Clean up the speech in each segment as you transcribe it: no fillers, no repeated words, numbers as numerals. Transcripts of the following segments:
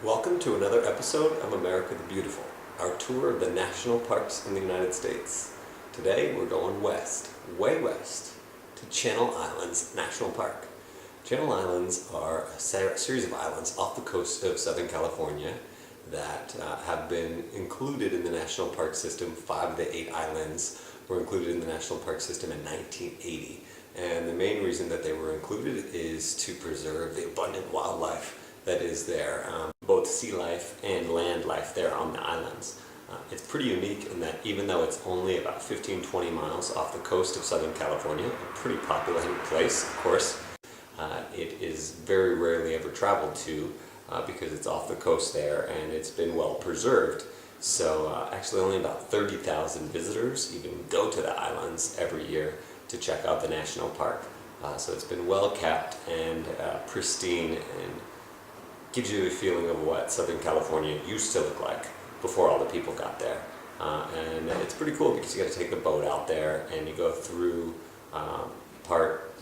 Welcome to another episode of America the Beautiful, our tour of the national parks in the United States. Today we're going west, way west, to Channel Islands National Park. Channel Islands are a series of islands off the coast of Southern California that have been included in the National Park System. 5 of the 8 islands were included in the National Park System in 1980. And the main reason that they were included is to preserve the abundant wildlife that is there, both sea life and land life there on the islands. It's pretty unique in that even though it's only about 15-20 miles off the coast of Southern California, a pretty populated place, of course, it is very rarely ever traveled to because it's off the coast there and it's been well preserved. So actually only about 30,000 visitors even go to the islands every year to check out the national park. So it's been well kept and pristine, and gives you a feeling of what Southern California used to look like before all the people got there. And it's pretty cool because you got to take a boat out there and you go through part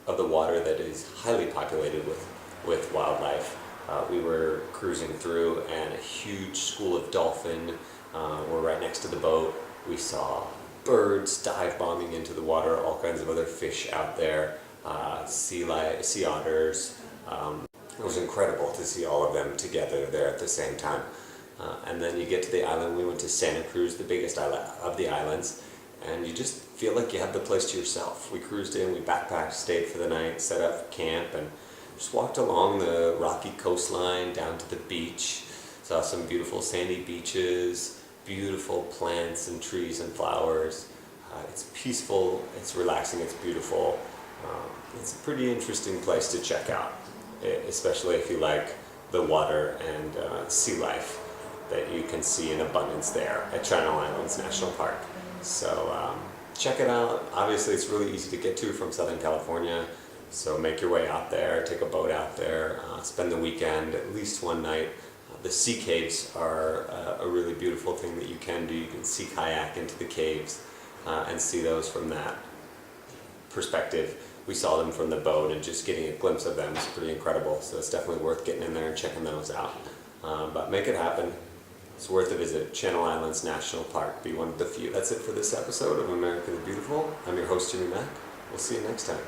of the water that is highly populated with wildlife. We were cruising through and a huge school of dolphin were right next to the boat. We saw birds dive bombing into the water, all kinds of other fish out there, sea otters. It was incredible to see all of them together there at the same time. And then you get to the island. We went to Santa Cruz, the biggest island of the islands, and you just feel like you have the place to yourself. We cruised in, we backpacked, stayed for the night, set up camp, and just walked along the rocky coastline down to the beach. Saw some beautiful sandy beaches, beautiful plants and trees and flowers. It's peaceful, it's relaxing, it's beautiful. It's a pretty interesting place to check out, especially if you like the water and sea life that you can see in abundance there at Channel Islands National Park. So check it out. Obviously it's really easy to get to from Southern California, so make your way out there, take a boat out there, spend the weekend, at least one night. The sea caves are a really beautiful thing that you can do. You can sea kayak into the caves and see those from that perspective. We saw them from the boat, and just getting a glimpse of them is pretty incredible. So it's definitely worth getting in there and checking those out. But make it happen. It's worth a visit. Channel Islands National Park. Be one of the few. That's it for this episode of America the Beautiful. I'm your host, Jimmy Mack. We'll see you next time.